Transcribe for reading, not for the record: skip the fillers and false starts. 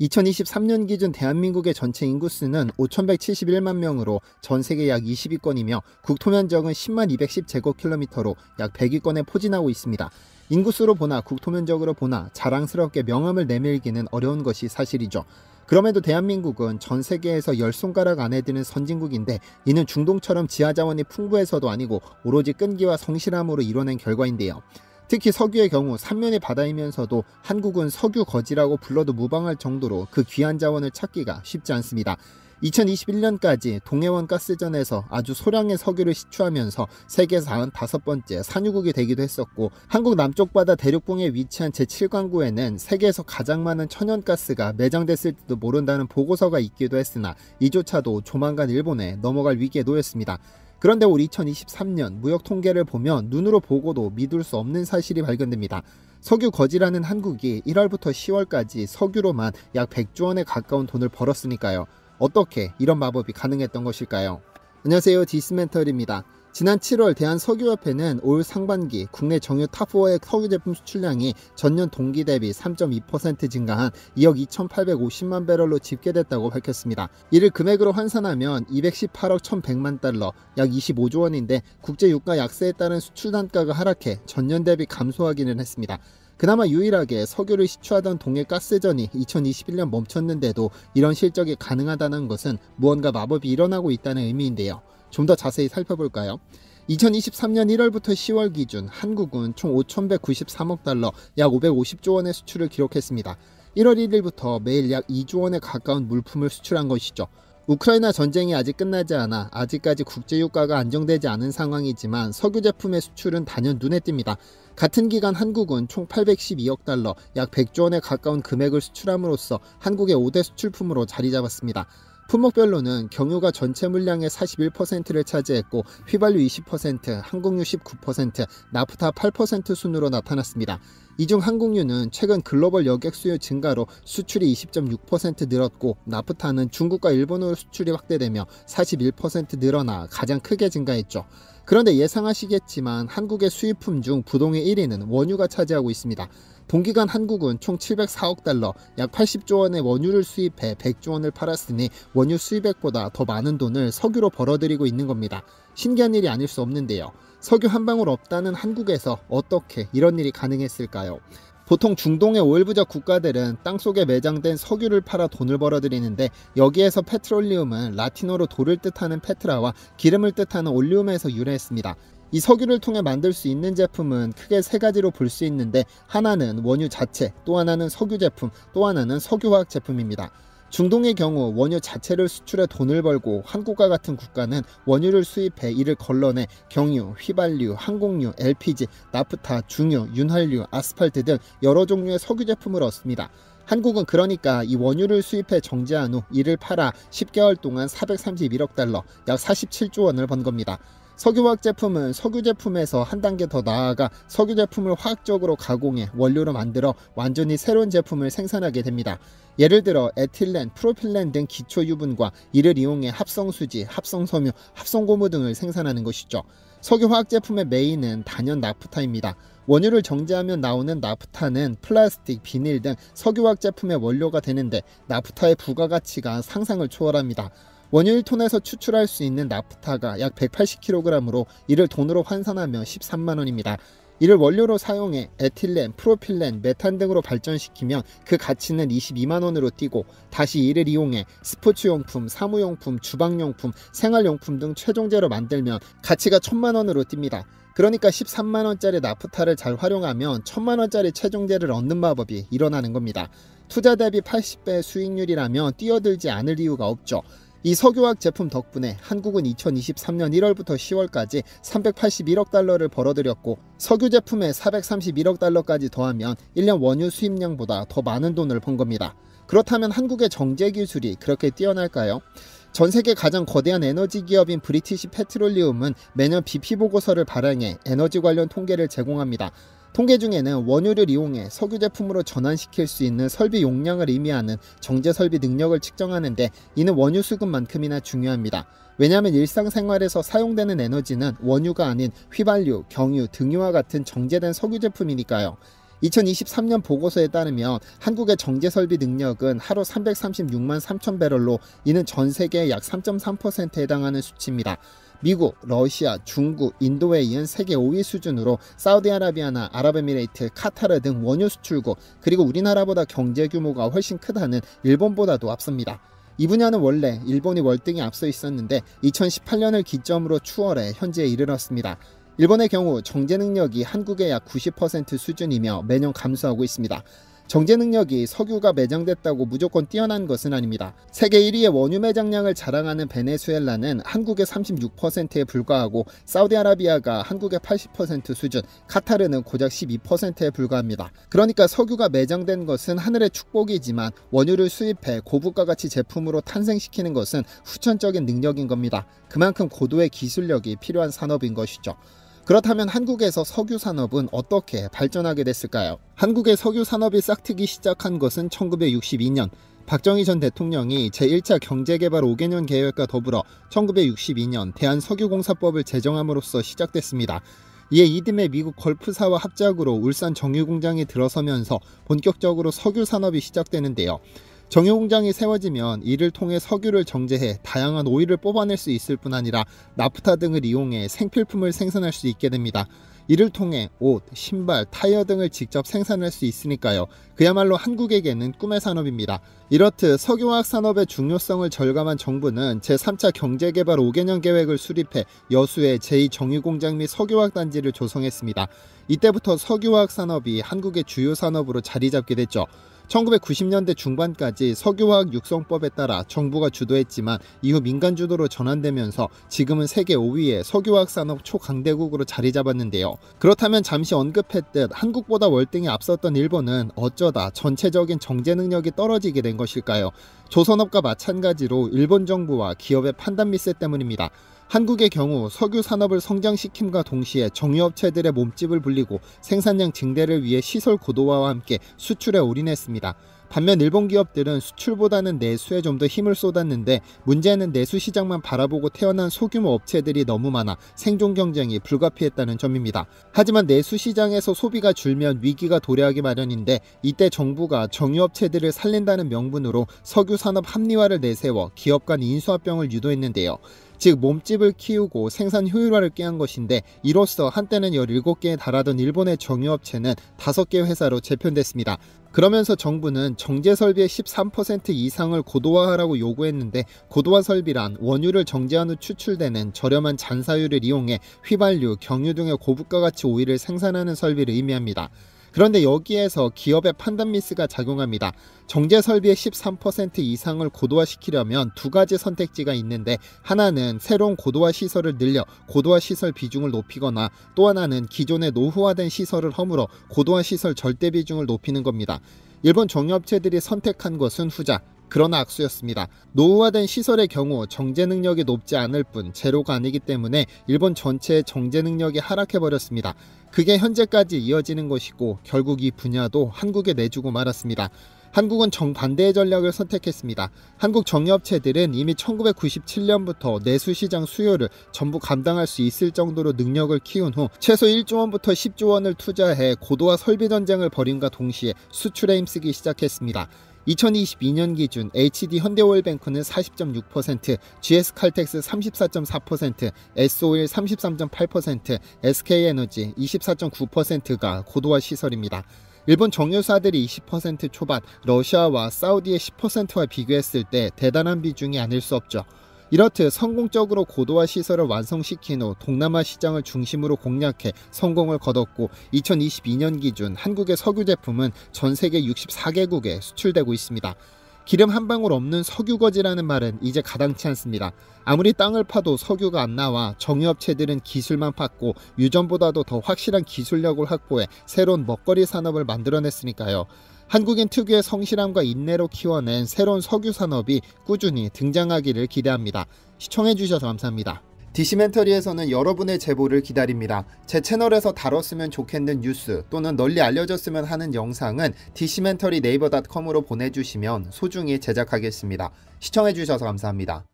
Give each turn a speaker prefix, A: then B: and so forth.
A: 2023년 기준 대한민국의 전체 인구수는 5,171만 명으로 전 세계 약 20위권이며 국토 면적은 10만 210제곱킬로미터로 약 100위권에 포진하고 있습니다. 인구수로 보나 국토 면적으로 보나 자랑스럽게 명함을 내밀기는 어려운 것이 사실이죠. 그럼에도 대한민국은 전 세계에서 10손가락 안에 드는 선진국인데, 이는 중동처럼 지하자원이 풍부해서도 아니고 오로지 끈기와 성실함으로 이뤄낸 결과인데요. 특히 석유의 경우 삼면이 바다이면서도 한국은 석유 거지라고 불러도 무방할 정도로 그 귀한 자원을 찾기가 쉽지 않습니다. 2021년까지 동해원 가스전에서 아주 소량의 석유를 시추하면서 세계에서 95번째 산유국이 되기도 했었고, 한국 남쪽 바다 대륙봉에 위치한 제7광구에는 세계에서 가장 많은 천연가스가 매장됐을지도 모른다는 보고서가 있기도 했으나 이조차도 조만간 일본에 넘어갈 위기에 놓였습니다. 그런데 올 2023년 무역 통계를 보면 눈으로 보고도 믿을 수 없는 사실이 발견됩니다. 석유 거지라는 한국이 1월부터 10월까지 석유로만 약 100조 원에 가까운 돈을 벌었으니까요. 어떻게 이런 마법이 가능했던 것일까요? 안녕하세요, 디스멘털입니다. 지난 7월 대한석유협회는 올 상반기 국내 정유 탑4의 석유 제품 수출량이 전년 동기 대비 3.2% 증가한 2억 2,850만 배럴로 집계됐다고 밝혔습니다. 이를 금액으로 환산하면 218억 1,100만 달러, 약 25조 원인데, 국제 유가 약세에 따른 수출 단가가 하락해 전년 대비 감소하기는 했습니다. 그나마 유일하게 석유를 시추하던 동해 가스전이 2021년 멈췄는데도 이런 실적이 가능하다는 것은 무언가 마법이 일어나고 있다는 의미인데요. 좀 더 자세히 살펴볼까요? 2023년 1월부터 10월 기준 한국은 총 5,193억 달러, 약 550조 원의 수출을 기록했습니다. 1월 1일부터 매일 약 2조 원에 가까운 물품을 수출한 것이죠. 우크라이나 전쟁이 아직 끝나지 않아 아직까지 국제유가가 안정되지 않은 상황이지만 석유 제품의 수출은 단연 눈에 띕니다. 같은 기간 한국은 총 812억 달러, 약 100조 원에 가까운 금액을 수출함으로써 한국의 5대 수출품으로 자리 잡았습니다. 품목별로는 경유가 전체 물량의 41%를 차지했고, 휘발유 20%, 항공유 19%, 나프타 8% 순으로 나타났습니다. 이 중 항공유는 최근 글로벌 여객 수요 증가로 수출이 20.6% 늘었고, 나프타는 중국과 일본으로 수출이 확대되며 41% 늘어나 가장 크게 증가했죠. 그런데 예상하시겠지만 한국의 수입품 중 부동의 1위는 원유가 차지하고 있습니다. 동기간 한국은 총 704억 달러, 약 80조 원의 원유를 수입해 100조 원을 팔았으니 원유 수입액보다 더 많은 돈을 석유로 벌어들이고 있는 겁니다. 신기한 일이 아닐 수 없는데요. 석유 한 방울 없다는 한국에서 어떻게 이런 일이 가능했을까요? 보통 중동의 오일 부족 국가들은 땅속에 매장된 석유를 팔아 돈을 벌어들이는데, 여기에서 페트롤리움은 라틴어로 돌을 뜻하는 페트라와 기름을 뜻하는 올리움에서 유래했습니다. 이 석유를 통해 만들 수 있는 제품은 크게 세 가지로 볼 수 있는데, 하나는 원유 자체, 또 하나는 석유 제품, 또 하나는 석유화학 제품입니다. 중동의 경우 원유 자체를 수출해 돈을 벌고, 한국과 같은 국가는 원유를 수입해 이를 걸러내 경유, 휘발유, 항공유, LPG, 나프타, 중유, 윤활유, 아스팔트 등 여러 종류의 석유 제품을 얻습니다. 한국은 그러니까 이 원유를 수입해 정제한 후 이를 팔아 10개월 동안 431억 달러, 약 47조 원을 번 겁니다. 석유화학 제품은 석유 제품에서 한 단계 더 나아가 석유 제품을 화학적으로 가공해 원료로 만들어 완전히 새로운 제품을 생산하게 됩니다. 예를 들어 에틸렌, 프로필렌 등 기초 유분과 이를 이용해 합성수지, 합성섬유, 합성고무 등을 생산하는 것이죠. 석유화학 제품의 메인은 단연 나프타입니다. 원유를 정제하면 나오는 나프타는 플라스틱, 비닐 등 석유화학 제품의 원료가 되는데, 나프타의 부가가치가 상상을 초월합니다. 원유 1톤에서 추출할 수 있는 나프타가 약 180kg으로 이를 돈으로 환산하면 13만원입니다. 이를 원료로 사용해 에틸렌, 프로필렌, 메탄 등으로 발전시키면 그 가치는 22만원으로 뛰고, 다시 이를 이용해 스포츠용품, 사무용품, 주방용품, 생활용품 등 최종재로 만들면 가치가 1000만원으로 뜁니다. 그러니까 13만원짜리 나프타를 잘 활용하면 1000만원짜리 최종재를 얻는 마법이 일어나는 겁니다. 투자 대비 80배의 수익률이라면 뛰어들지 않을 이유가 없죠. 이 석유화학 제품 덕분에 한국은 2023년 1월부터 10월까지 381억 달러를 벌어들였고, 석유 제품에 431억 달러까지 더하면 1년 원유 수입량보다 더 많은 돈을 번 겁니다. 그렇다면 한국의 정제 기술이 그렇게 뛰어날까요? 전 세계 가장 거대한 에너지 기업인 브리티시 페트롤리움은 매년 BP 보고서를 발행해 에너지 관련 통계를 제공합니다. 통계 중에는 원유를 이용해 석유 제품으로 전환시킬 수 있는 설비 용량을 의미하는 정제 설비 능력을 측정하는데, 이는 원유 수급만큼이나 중요합니다. 왜냐하면 일상생활에서 사용되는 에너지는 원유가 아닌 휘발유, 경유, 등유와 같은 정제된 석유 제품이니까요. 2023년 보고서에 따르면 한국의 정제 설비 능력은 하루 336만 3천 배럴로 이는 전 세계의 약 3.3%에 해당하는 수치입니다. 미국, 러시아, 중국, 인도에 이은 세계 5위 수준으로 사우디아라비아나 아랍에미레이트, 카타르 등 원유 수출국, 그리고 우리나라보다 경제 규모가 훨씬 크다는 일본보다도 앞섭니다. 이 분야는 원래 일본이 월등히 앞서 있었는데 2018년을 기점으로 추월해 현재에 이르렀습니다. 일본의 경우 정제 능력이 한국의 약 90% 수준이며 매년 감소하고 있습니다. 정제 능력이 석유가 매장됐다고 무조건 뛰어난 것은 아닙니다. 세계 1위의 원유 매장량을 자랑하는 베네수엘라는 한국의 36%에 불과하고 사우디아라비아가 한국의 80% 수준, 카타르는 고작 12%에 불과합니다. 그러니까 석유가 매장된 것은 하늘의 축복이지만 원유를 수입해 고부가 가치 제품으로 탄생시키는 것은 후천적인 능력인 겁니다. 그만큼 고도의 기술력이 필요한 산업인 것이죠. 그렇다면 한국에서 석유 산업은 어떻게 발전하게 됐을까요? 한국의 석유 산업이 싹트기 시작한 것은 1962년 박정희 전 대통령이 제1차 경제개발 5개년 계획과 더불어 1962년 대한석유공사법을 제정함으로써 시작됐습니다. 이에 이듬해 미국 걸프사와 합작으로 울산 정유공장이 들어서면서 본격적으로 석유 산업이 시작되는데요. 정유공장이 세워지면 이를 통해 석유를 정제해 다양한 오일을 뽑아낼 수 있을 뿐 아니라 나프타 등을 이용해 생필품을 생산할 수 있게 됩니다. 이를 통해 옷, 신발, 타이어 등을 직접 생산할 수 있으니까요. 그야말로 한국에게는 꿈의 산업입니다. 이렇듯 석유화학 산업의 중요성을 절감한 정부는 제3차 경제개발 5개년 계획을 수립해 여수에 제2정유공장 및 석유화학 단지를 조성했습니다. 이때부터 석유화학 산업이 한국의 주요 산업으로 자리 잡게 됐죠. 1990년대 중반까지 석유화학 육성법에 따라 정부가 주도했지만 이후 민간 주도로 전환되면서 지금은 세계 5위의 석유화학 산업 초강대국으로 자리 잡았는데요. 그렇다면 잠시 언급했듯 한국보다 월등히 앞섰던 일본은 어쩌다 전체적인 정제 능력이 떨어지게 된 것일까요? 조선업과 마찬가지로 일본 정부와 기업의 판단 미스 때문입니다. 한국의 경우 석유 산업을 성장시킴과 동시에 정유업체들의 몸집을 불리고 생산량 증대를 위해 시설 고도화와 함께 수출에 올인했습니다. 반면 일본 기업들은 수출보다는 내수에 좀 더 힘을 쏟았는데 문제는 내수 시장만 바라보고 태어난 소규모 업체들이 너무 많아 생존 경쟁이 불가피했다는 점입니다. 하지만 내수 시장에서 소비가 줄면 위기가 도래하기 마련인데 이때 정부가 정유업체들을 살린다는 명분으로 석유 산업 합리화를 내세워 기업 간 인수합병을 유도했는데요. 즉 몸집을 키우고 생산 효율화를 꾀한 것인데 이로써 한때는 17개에 달하던 일본의 정유업체는 5개 회사로 재편됐습니다. 그러면서 정부는 정제 설비의 13% 이상을 고도화하라고 요구했는데 고도화 설비란 원유를 정제한 후 추출되는 저렴한 잔사유를 이용해 휘발유, 경유 등의 고부가 가치 오일을 생산하는 설비를 의미합니다. 그런데 여기에서 기업의 판단 미스가 작용합니다. 정제 설비의 13% 이상을 고도화시키려면 두 가지 선택지가 있는데 하나는 새로운 고도화 시설을 늘려 고도화 시설 비중을 높이거나 또 하나는 기존의 노후화된 시설을 허물어 고도화 시설 절대 비중을 높이는 겁니다. 일본 정유업체들이 선택한 것은 후자. 그러나 악수였습니다. 노후화된 시설의 경우 정제 능력이 높지 않을 뿐 제로가 아니기 때문에 일본 전체의 정제 능력이 하락해버렸습니다. 그게 현재까지 이어지는 것이고 결국 이 분야도 한국에 내주고 말았습니다. 한국은 정반대의 전략을 선택했습니다. 한국 정유업체들은 이미 1997년부터 내수시장 수요를 전부 감당할 수 있을 정도로 능력을 키운 후 최소 1조 원부터 10조 원을 투자해 고도화 설비 전쟁을 벌임과 동시에 수출에 힘쓰기 시작했습니다. 2022년 기준 HD 현대오일뱅크는 40.6%, GS칼텍스 34.4%, S오일 33.8%, SK에너지 24.9%가 고도화 시설입니다. 일본 정유사들이 20% 초반, 러시아와 사우디의 10%와 비교했을 때 대단한 비중이 아닐 수 없죠. 이렇듯 성공적으로 고도화 시설을 완성시킨 후 동남아 시장을 중심으로 공략해 성공을 거뒀고 2022년 기준 한국의 석유 제품은 전 세계 64개국에 수출되고 있습니다. 기름 한 방울 없는 석유거지라는 말은 이제 가당치 않습니다. 아무리 땅을 파도 석유가 안 나와 정유업체들은 기술만 팠고 유전보다도 더 확실한 기술력을 확보해 새로운 먹거리 산업을 만들어냈으니까요. 한국인 특유의 성실함과 인내로 키워낸 새로운 석유 산업이 꾸준히 등장하기를 기대합니다. 시청해주셔서 감사합니다. 디시멘터리에서는 여러분의 제보를 기다립니다. 제 채널에서 다뤘으면 좋겠는 뉴스 또는 널리 알려졌으면 하는 영상은 디시멘터리 네이버.com으로 보내주시면 소중히 제작하겠습니다. 시청해주셔서 감사합니다.